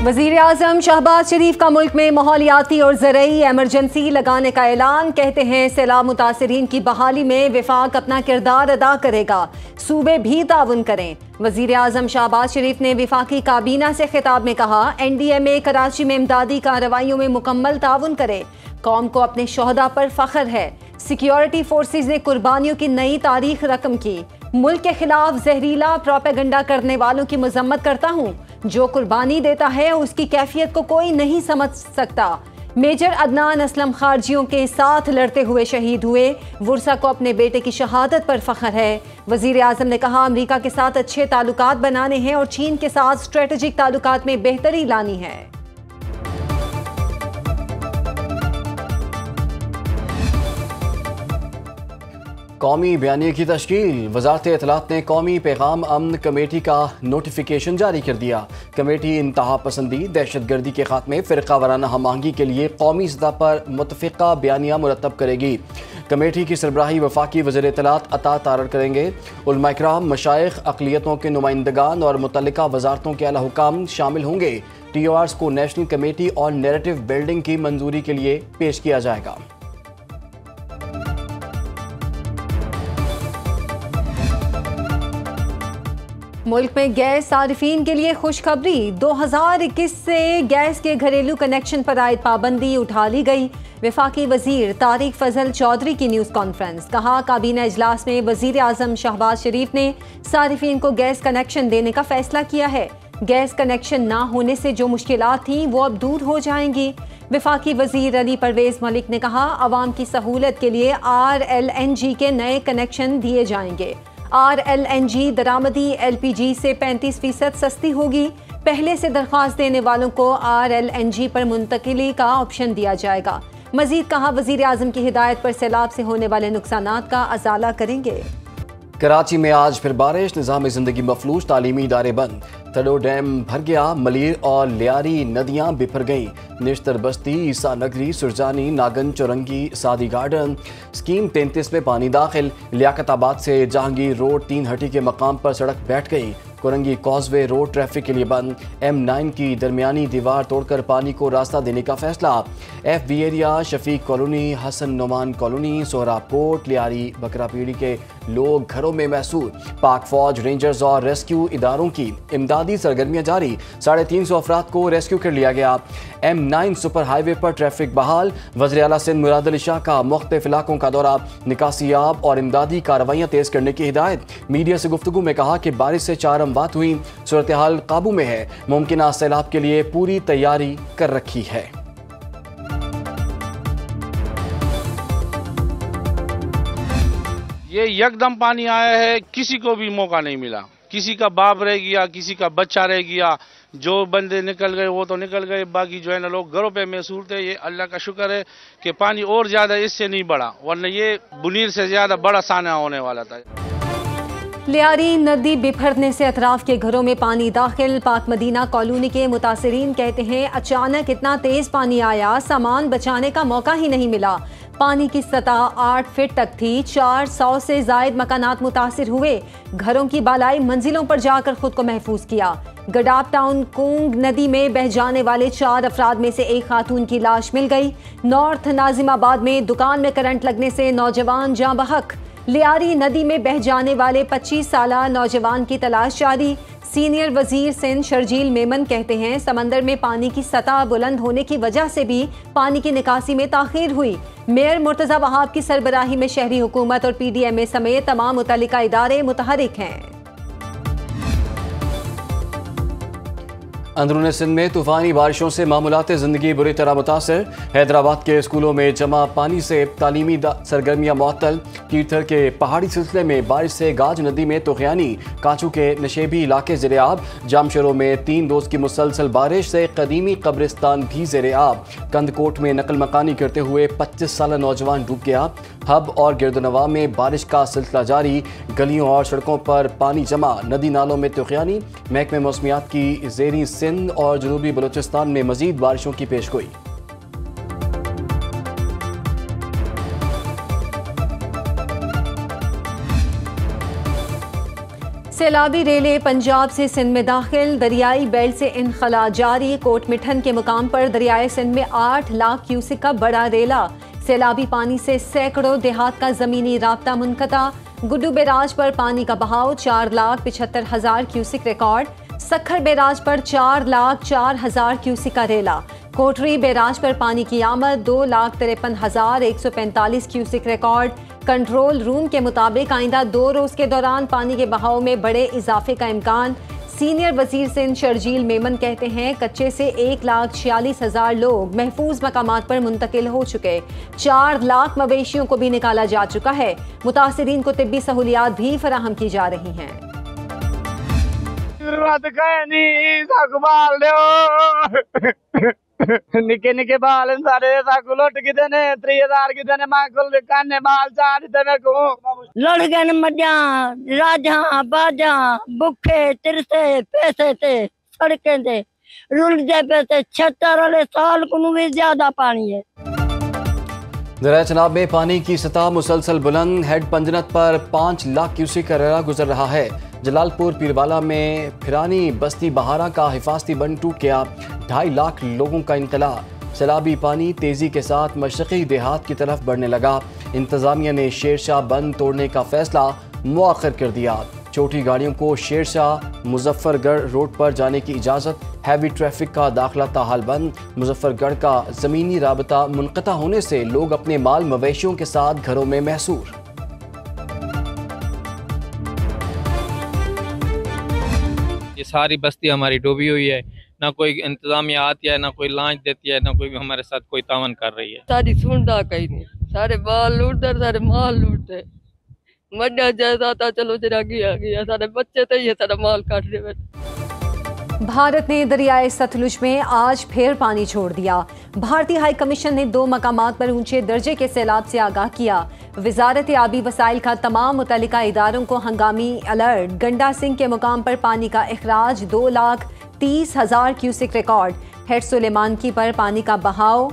वज़ीर आज़म शहबाज शरीफ का मुल्क में माहौलियाती और ज़रई एमरजेंसी लगाने का ऐलान। कहते हैं सैलाब मुतासरीन की बहाली में विफाक अपना किरदार अदा करेगा, सूबे भी ताउन करें। वज़ीर आज़म शहबाज शरीफ ने विफाकी काबीना से खिताब में कहा, NDMA कराची में इमदादी कार्रवाइयों में मुकम्मल ताउन करे। कौम को अपने शोहदा पर फख्र है। सिक्योरिटी फोर्सेज ने कुर्बानियों की नई तारीख रकम की। मुल्क के खिलाफ जहरीला प्रोपेगेंडा करने वालों की मजम्मत करता हूँ। जो कुर्बानी देता है उसकी कैफियत को कोई नहीं समझ सकता। मेजर अदनान असलम खारजियों के साथ लड़ते हुए शहीद हुए। वुरसा को अपने बेटे की शहादत पर फख्र है। वजीर आजम ने कहा, अमरीका के साथ अच्छे ताल्लुकात बनाने हैं और चीन के साथ स्ट्रेटेजिक ताल्लुकात में बेहतरी लानी है। कौमी बयानिए की तश्कील। वजारत इत्तलात ने कौमी पैगाम अमन कमेटी का नोटिफिकेशन जारी कर दिया। कमेटी इंतहा पसंदी, दहशत गर्दी के खात्मे, फ़िरका वाराना हम आहंगी के लिए कौमी सतह पर मुतफ़िक़ा बयानिया मुरतब करेगी। कमेटी की सरबराही वफाकी वज़ीर इत्तलात अता तारर करेंगे। उलमा इकराम, मशाइख, अक़लियतों के नुमाइंदगान और मुतल्लिका वजारतों के आला हुकाम शामिल होंगे। TORs को नेशनल कमेटी और नैरेटिव बिल्डिंग की मंजूरी के लिए पेश किया जाएगा। मुल्क में गैस सारिफीन के लिए खुशखबरी। 2021 से गैस के घरेलू कनेक्शन पर आयद पाबंदी उठा ली गई। वफाकी वजीर तारिक फजल चौधरी की न्यूज़ कॉन्फ्रेंस। कहा, काबीना इजलास में वजीर आजम शहबाज शरीफ ने सारिफीन को गैस कनेक्शन देने का फैसला किया है। गैस कनेक्शन ना होने से जो मुश्किलात थीं वो अब दूर हो जाएंगी। वफाकी वजीर अली परवेज मलिक ने कहा, आवाम की सहूलत के लिए RLNG के नए कनेक्शन दिए जाएंगे। RLNG दरामदी LPG से 35% सस्ती होगी। पहले से दरख्वास्त देने वालों को RLNG पर मुंतकिली का ऑप्शन दिया जाएगा। मजीद कहा, वजीर आजम की हिदायत पर सैलाब से होने वाले नुकसानात का अजाला करेंगे। कराची में आज फिर बारिश, निज़ाम ज़िंदगी मफलूज, तालीमी इदारे बंद। तड़ो डैम भर गया, मलीर और लियारी नदियां बिफर गईं। निश्तर बस्ती, ईसा नगरी, सुरजानी, नागन, चौरंगी, सादी गार्डन। स्कीम 33 में पानी दाखिल। लियाकताबाद से जहांगीर रोड 3 हटी के मकाम पर सड़क बैठ गई। कोरंगी कॉजवे रोड ट्रैफिक के लिए बंद। M9 की दरमियानी दीवार तोड़कर पानी को रास्ता देने का फैसला। FB area, Shafiq colony, Hasan Noman colony, Sohrab Kot, Lyari, Bakra Piri के लोग घरों में महसूस। पाक फौज, रेंजर्स और रेस्क्यू इदारों की इमदादी सरगर्मियां जारी। 350 अफराद को रेस्क्यू कर लिया गया। M9 सुपर हाईवे पर ट्रैफिक बहाल। वज़ीर आला सिंध मुराद अली शाह का मुख्तलिफ इलाकों का दौरा। निकासियाब और इमदादी कार्रवाइयां तेज करने की हिदायत। मीडिया से गुफ्तगू में कहा कि बारिश से 4 अमवात हुई, सूरत हाल काबू में है। मुमकिन सैलाब के लिए पूरी तैयारी कर रखी है। ये यकदम पानी आया है, किसी को भी मौका नहीं मिला। किसी का बाप रह गया, किसी का बच्चा रह गया। जो बंदे निकल गए वो तो निकल गए, बाकी जो है ना लोग घरों पे महसूस थे। ये अल्लाह का शुक्र है कि पानी और ज्यादा इससे नहीं बढ़ा, वरना ये बुनीर से ज्यादा बड़ा साना होने वाला था। लियारी नदी बिफरने से अतराफ के घरों में पानी दाखिल। पाक मदीना कॉलोनी के मुतासिरीन कहते हैं, अचानक इतना तेज पानी आया, सामान बचाने का मौका ही नहीं मिला। पानी की सतह 8 फीट तक थी। 400 से जायद मकानात मुतासिर हुए। घरों की बालाई मंजिलों पर जाकर खुद को महफूज किया। गडाब टाउन कुंग नदी में बह जाने वाले 4 अफराद में से एक खातून की लाश मिल गई। नॉर्थ नाजिमाबाद में दुकान में करंट लगने से नौजवान जाँ बहक। लियारी नदी में बह जाने वाले 25 साला नौजवान की तलाश जारी। सीनियर वजीर सिंध शर्जील मेमन कहते हैं, समंदर में पानी की सतह बुलंद होने की वजह से भी पानी की निकासी में ताखीर हुई। मेयर मुर्तजा वहाब की सरबराही में शहरी हुकूमत और PDMA समेत तमाम मुतल्लिका इदारे मुतहरिक हैं। अंदरूनी सिंध में तूफानी बारिशों से मामूलात ज़िंदगी बुरी तरह मुतासर। हैदराबाद के स्कूलों में जमा पानी से तालीमी सरगर्मियाँ मुअत्तल। कीर्थर के पहाड़ी सिलसिले में बारिश से गाज नदी में तुग़यानी। कांचू के नशेबी इलाके ज़ेर-ए-आब। जामशरो में 3 रोज़ की मुसलसल बारिश से कदीमी कब्रिस्तान भी ज़ेर-ए-आब। कंदकोट में नकल मकानी करते हुए 25 साला नौजवान डूब गया। हब और गिरदनवा में बारिश का सिलसिला जारी। गलियों और सड़कों पर पानी जमा, नदी नालों में तुग़यानी। महकमे मौसमियात की ज़ेरी सिंध और जनूबी बलूचिस्तान में मजीद बारिशों की पेशगोई। सैलाबी रेलें पंजाब से सिंध में दाखिल, दरियाई बेल्ट से इनखला जारी। कोट मिठन के मुकाम पर दरियाए सिंध में 8 लाख क्यूसिक का बड़ा रेला। सैलाबी पानी से सैकड़ों देहात का जमीनी राब्ता मुनक़ता। गुड्डू बैराज पर पानी का बहाव 4,75,000 क्यूसिक रिकॉर्ड। सखर बैराज पर 4,04,000 क्यूसिक का रेला। कोटरी बैराज पर पानी की आमद 2,53,145 क्यूसिक रिकॉर्ड। कंट्रोल रूम के मुताबिक आइंदा 2 रोज के दौरान पानी के बहाव में बड़े इजाफे का इम्कान। सीनियर वजीर सिंध शर्जील मेमन कहते हैं कच्चे से 1,46,000 लोग महफूज मकामात पर मुंतकिल हो चुके। 4 लाख मवेशियों को भी निकाला जा चुका है। मुतासिरीन को तिब्बी सहूलियात भी फराहम की जा रही हैं। निके निके बाल सारे साकु लुट किते ने 3000 किते ने मां कुल काने बाल चार तने को लड़ गए मजा राजा बाजा भुखे तिरसे पैसे ते सड़कें ते रुल जे पैसे 76 वाले साल को भी ज्यादा पानी है। दरिया चनाब में पानी की सतह मुसलसल बुलंद। हेड पंजनत पर 5 लाख क्यूसिक का रेला गुजर रहा है। जलालपुर पीरवाला में फिरानी बस्ती बहारा का हिफाजती बंद टूट गया। 2.5 लाख लोगों का इनकला। सैलाबी पानी तेजी के साथ मशरक़ी देहात की तरफ बढ़ने लगा। इंतजामिया ने शेरशाह बंद तोड़ने का फैसला मुअख्खर कर दिया। छोटी गाड़ियों को शेरशाह मुजफ्फरगढ़ रोड पर जाने की इजाज़त। हैवी ट्रैफिक का दाखिला ताहाल बंद। मुजफ्फरगढ़ का ज़मीनी राबता मुनक़ता होने से लोग अपने माल मवेशियों के साथ घरों में महसूर। ये सारी बस्ती हमारी डूबी हुई है, ना कोई इंतजामिया आती है, ना कोई लांच देती है, ना कोई हमारे साथ कोई तावन कर रही है। सारी सुनता कहीं नहीं, सारे बाल लूटते, सारे माल लूटते। मड्डा जैसा था चलो जरा गया गया, सारे बच्चे थे ये सारा माल काट रहे। भारत ने दरियाए सतलुज में आज फिर पानी छोड़ दिया। भारतीय हाई कमीशन ने 2 मकामात पर ऊंचे दर्जे के सैलाब से आगाह किया। वजारत आबी वसाइल का तमाम मुतल्लिका इदारों को हंगामी अलर्ट। गंडा सिंह के मुकाम पर पानी का अखराज 2,30,000 क्यूसिक रिकॉर्ड। हेड सुलेमानकी पर पानी का बहाव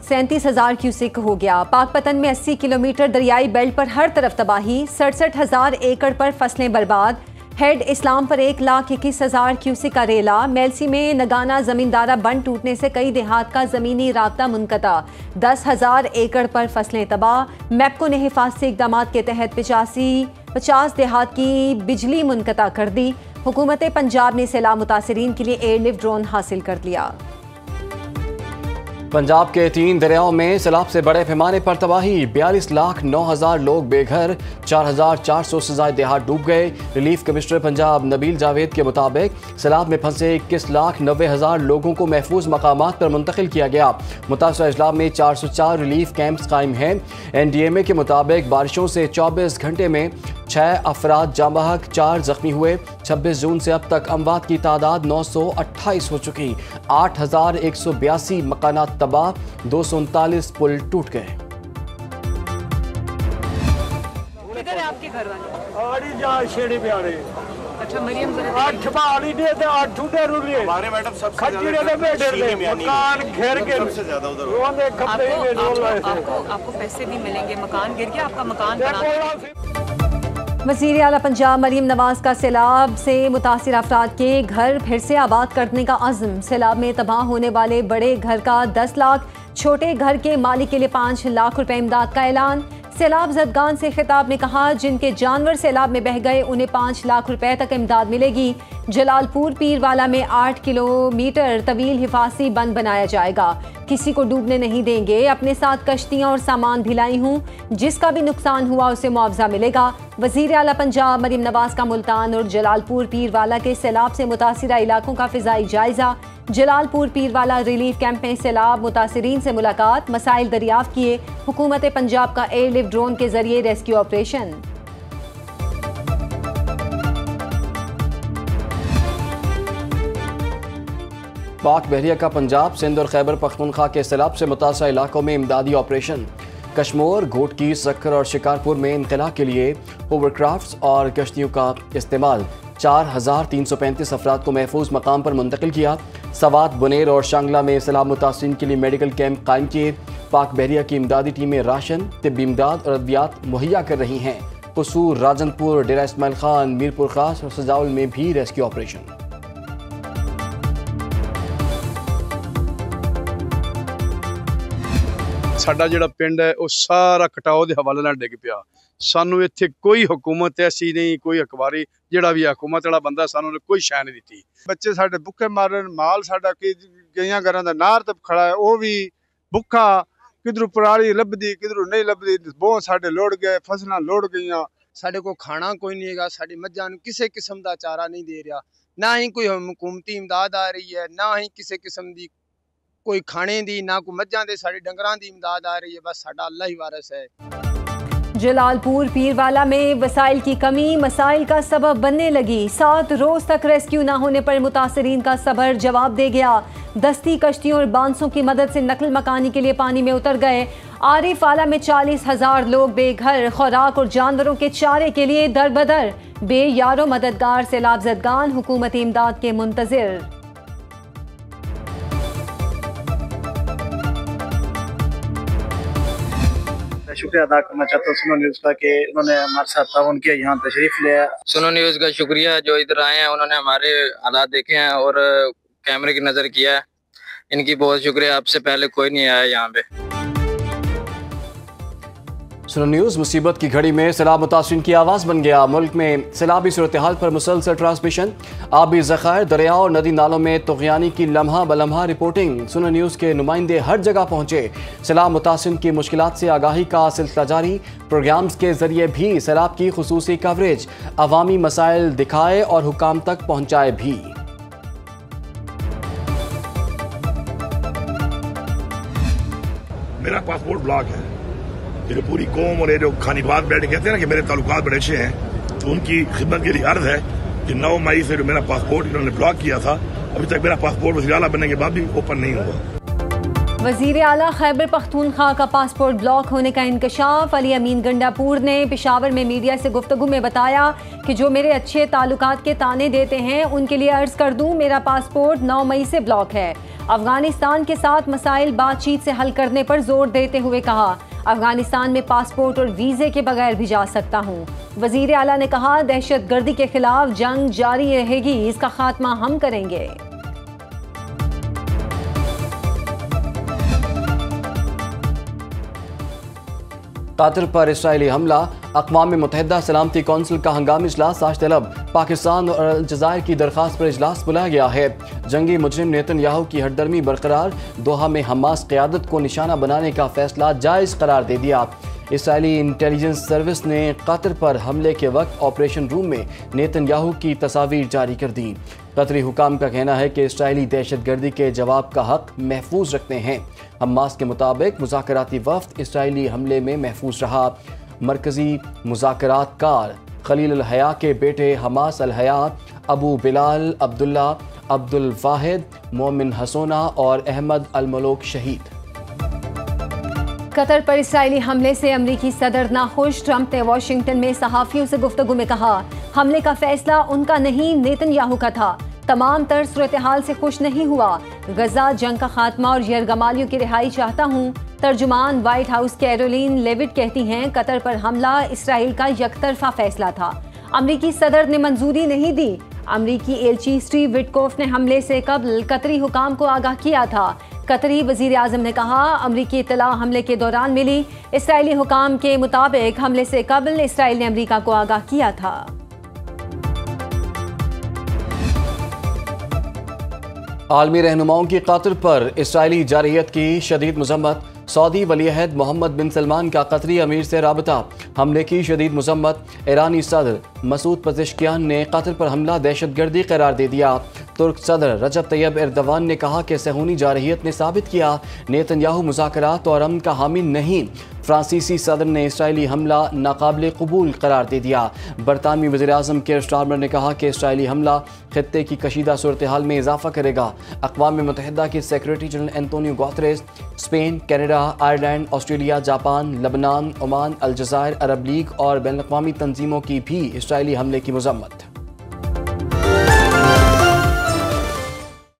37,000 क्यूसिक हो गया। पाकपतन में 80 किलोमीटर दरियाई बेल्ट पर हर तरफ तबाही। 67,000 एकड़ पर फसलें बर्बाद। हेड इस्लाम पर 1,21,000 क्यूसिक का रेला। मेलसी में नगाना जमींदारा बंद टूटने से कई देहात का जमीनी राब्ता मुनक़ता। 10,000 एकड़ पर फसलें तबाह। मैप्को ने हिफाजती इक़दाम के तहत 50 देहात की बिजली मुनक़ता कर दी। हुकूमत पंजाब ने सैलाब मुतासरीन के लिए एयरलिफ्ट ड्रोन हासिल कर लिया। पंजाब के 3 दरियाओं में सैलाब से बड़े पैमाने पर तबाही। 42,09,000 लोग बेघर। 4,400 से ज्यादा देहात डूब गए। रिलीफ कमिश्नर पंजाब नबील जावेद के मुताबिक सैलाब में फंसे 21,90,000 लोगों को महफूज मकामात पर मुंतकिल किया गया। मुतासरा अजला में 404 रिलीफ कैंप्स कायम हैं। NDMA के मुताबिक बारिशों से 24 घंटे में 6 अफराद जाँ बहक, 4 जख्मी हुए। 26 जून से अब तक अमवात की तादाद 928 हो चुकी। 8,182 मकानात तबाह। 239 पुल टूट गए। किधर है आपके घर वाले? आड़ी जा शेड़ी पे आ रहे। अच्छा मरियम आठ बाली दे ते आठ उधर रुले हमारे मैडम सबसे खजीरे दे बैठे थे मकान घेर के सबसे ज्यादा उधर रोने खपे में रोल रहे थे। आपको पैसे भी मिलेंगे, मकान गिर गया, आपका मकान बना। वज़ीर आला पंजाब मरीम नवाज का सैलाब से मुतासिर अफराद के घर फिर से आबाद करने का अज़्म। सैलाब में तबाह होने वाले बड़े घर का 10 लाख, छोटे घर के मालिक के लिए 5 लाख रुपए इमदाद का ऐलान। सैलाब ज़दगान से खिताब में कहा जिनके जानवर सैलाब में बह गए उन्हें 5 लाख रुपए तक इमदाद मिलेगी। जलालपुर पीरवाला में 8 किलोमीटर तवील हिफाजती बंद बनाया जाएगा। किसी को डूबने नहीं देंगे। अपने साथ कश्तियाँ और सामान भी लाई हूँ, जिसका भी नुकसान हुआ उसे मुआवजा मिलेगा। वज़ीर आला पंजाब मरीम नवाज का मुल्तान और जलालपुर पीरवाला के सैलाब से मुतासिरा इलाकों का फ़िज़ाई जायजा। जलालपुर पीरवाला रिलीफ कैंप में सैलाब मुतासिरीन से मुलाकात, मसाइल दरियाफ्त किए। हुकूमत पंजाब का एयरलिफ्ट ड्रोन के जरिए रेस्क्यू ऑपरेशन। पाक बहरिया का पंजाब, सिंध और खैबर पख्तूनख्वा के सैलाब से मुतासरा इलाकों में इमदादी ऑपरेशन। कश्मोर, घोटकी, सक्कर और शिकारपुर में इनकला के लिए होवरक्राफ्ट्स और कश्तियों का इस्तेमाल। 4,335 अफराद को महफूज मकाम पर मुंतकिल किया। सवात, बुनेर और शांगला में सैलाब मुतासिरीन के लिए मेडिकल कैंप कायम किए। पाक बहरिया की इमदादी टीमें राशन, तिब्बी इमदाद और अद्वियात मुहैया कर रही हैं। कसूर, राजनपुर, डेरा इस्माइल खान, मीरपुर खास और सजाउल में भी रेस्क्यू ऑपरेशन। साडा जिहड़ा पिंड है वो सारा कटाओ के हवाले नाल डिग पिया। सानू इत्थे कोई हुकूमत ऐसी नहीं, कोई अखबारी जिहड़ा भी हुकूमत वाला बंदा सानू ने कोई शै नहीं दी। बच्चे साडे भुखे मारन, माल साडा कईयां घरां दा नार ते खड़ा है, वो भी भुखा, किधरों पराली लभदी किधरों नहीं लभदी। बहुत साडे लोड़ गए, फसलां लोड़ गईयां। साडे को खाना कोई नहीं है, साडी मज्जां नूं किसी किस्म दा चारा नहीं दे रहा, ना ही कोई हुकूमती इमदाद आ रही है, ना ही किसी किस्म दी कोई खाने दी, ना कोई मज्जां दे साडे डंगरां दी इमदाद आ रही है। बस साडा अल्लाह ही वारिस है। जलालपुर पीरवाला में वसाइल की कमी मसाइल का सबब बनने लगी। 7 रोज तक रेस्क्यू न होने पर मुतासरीन का सब्र जवाब दे गया। दस्ती कश्तियों और बांसों की मदद से नकल मकानी के लिए पानी में उतर गए। आरिफ आला में 40,000 लोग बेघर, खुराक और जानवरों के चारे के लिए दरबदर। बेयारो मददगार सैलाब ज़दगान हुकूमती इमदाद के मुंतजिर। शुक्रिया अदा करना चाहता हूँ सुनो न्यूज़ का कि उन्होंने हमारे साथ ताउन किया, यहाँ तशरीफ लिया। सुनो न्यूज़ का शुक्रिया जो इधर आए हैं, उन्होंने हमारे हालात देखे हैं और कैमरे की नज़र किया है। इनकी बहुत शुक्रिया, आपसे पहले कोई नहीं आया यहाँ पे। सुनो न्यूज़ मुसीबत की घड़ी में सैलाब मुतासिरीन की आवाज़ बन गया। मुल्क में सैलाबी सूरत हाल पर मुसलसल ट्रांसमिशन, आबी ज़खायर, दरिया और नदी नालों में तुग़यानी की लम्हा बलम्हा रिपोर्टिंग। सुनो न्यूज़ के नुमाइंदे हर जगह पहुँचे। सैलाब मुतासिरीन की मुश्किलात से आगाही का सिलसिला जारी। प्रोग्राम्स के जरिए भी सैलाब की खुसूसी कवरेज, अवामी मसाइल दिखाए और हुकाम तक पहुँचाए भी। मेरा पासपोर्ट ब्लॉक है। ये पूरी कौम और ये जो खानिबाद बैठ कहते हैं ना कि मेरे ताल्लुकात बड़े अच्छे हैं, तो उनकी खिदमत के लिए अर्ज है कि 9 मई से जो मेरा पासपोर्ट इन्होंने ब्लॉक किया था, अभी तक मेरा पासपोर्ट वज़ीर आला बनने के बाद भी ओपन नहीं हुआ। वज़ीर आला खैबर पख्तूनख्वा का पासपोर्ट ब्लॉक होने का इंकशाफ। अली अमीन गंडापुर ने पेशावर में मीडिया से गुफ्तगू में बताया कि जो मेरे अच्छे ताल्लुकात के ताने देते हैं उनके लिए अर्ज कर दूं, मेरा पासपोर्ट 9 मई से ब्लॉक है। अफगानिस्तान के साथ मसाइल बातचीत से हल करने पर जोर देते हुए कहा, अफगानिस्तान में पासपोर्ट और वीज़े के बगैर भी जा सकता हूँ। वज़ीर आला ने कहा, दहशत गर्दी के खिलाफ जंग जारी रहेगी, इसका खात्मा हम करेंगे। कतर पर इसराइली हमला, अक़वाम मुत्तहिदा सलामती कौंसिल का हंगामी इजलास आज तलब। पाकिस्तान और अलजायर की दरख्वास्त पर इजलास बुलाया गया है। जंगी मुजरिम नेतन्याहू की हरदर्मी बरकरार, दोहा में हमास क़यादत को निशाना बनाने का फैसला जायज़ करार दे दिया। इसराइली इंटेलिजेंस सर्विस ने कतर पर हमले के वक्त ऑपरेशन रूम में नेतन्याहू की तस्वीर जारी कर दी। कतरी हुकाम का कहना है कि इसराइली दहशतगर्दी के जवाब का हक महफूज रखते हैं। हमास के मुताबिक मुज़ाकराती वफ़द इसराइली हमले में महफूज रहा। मरकज़ी मुज़ाकरातकार खलील अल हया के बेटे हमास अल हया, अबू बिलाल, अब्दुल्ला, अब्दुल वाहिद, मोमिन हसोना और अहमद अल मलोक शहीद। कतर पर इसराइली हमले से अमरीकी सदर नाखुश। ट्रंप ने वाशिंगटन में सहाफ़ियों से गुफ्तगू में कहा, हमले का फैसला उनका नहीं नेतन्याहू का था। तमाम तर सूरत हाल से खुश नहीं हुआ। गजा जंग का खात्मा और यरगमालियों की रिहाई चाहता हूँ। तर्जुमान व्हाइट हाउस कैरोलिन लेविट कहती हैं, कतर पर हमला इसराइल का यकतरफा फैसला था, अमरीकी सदर ने मंजूरी नहीं दी। अमरीकी एलची स्टीव विटकोफ ने हमले से कबल कतरी हुकाम को आगाह किया था। कतरी वजीर आजम ने कहा, अमरीकी इत्तला हमले के दौरान मिली। इसराइली हुकाम के मुताबिक हमले से कबल इसराइल ने अमरीका को आगाह किया था। आलमी रहनुमाओं की कतर पर इसराइली जारहियत की शदीद मजम्मत। सऊदी वलीअहद मोहम्मद बिन सलमान का कतरी अमीर से राबता, हमले की शदीद मजम्मत। ईरानी सदर मसूद पज़ेश्कियान ने कतर पर हमला दहशतगर्दी करार दे दिया। तुर्क सदर रजब तैयब एर्दवान ने कहा कि सहूनी जारहियत ने साबित किया नेतन्याहू मुज़ाकरात और अमन का हामी नहीं। फ्रांसीसी सदर ने इसराइली हमला नाकाबिल कबूल करार दे दिया। बरतानवी वज़ीर आज़म केयर स्टारमर ने कहा कि इसराइली हमला खित्ते की कशीदा सूरत हाल में इजाफा करेगा। अक़वाम मुत्तहिदा के secretary general Antonio Guterres Spain, Canada, Ireland, Australia, Japan, लबनान, ओमान, अलजायर, अरब लीग और बैनुल अक़वामी तंजीमों की भी इसराइली हमले की मज़म्मत।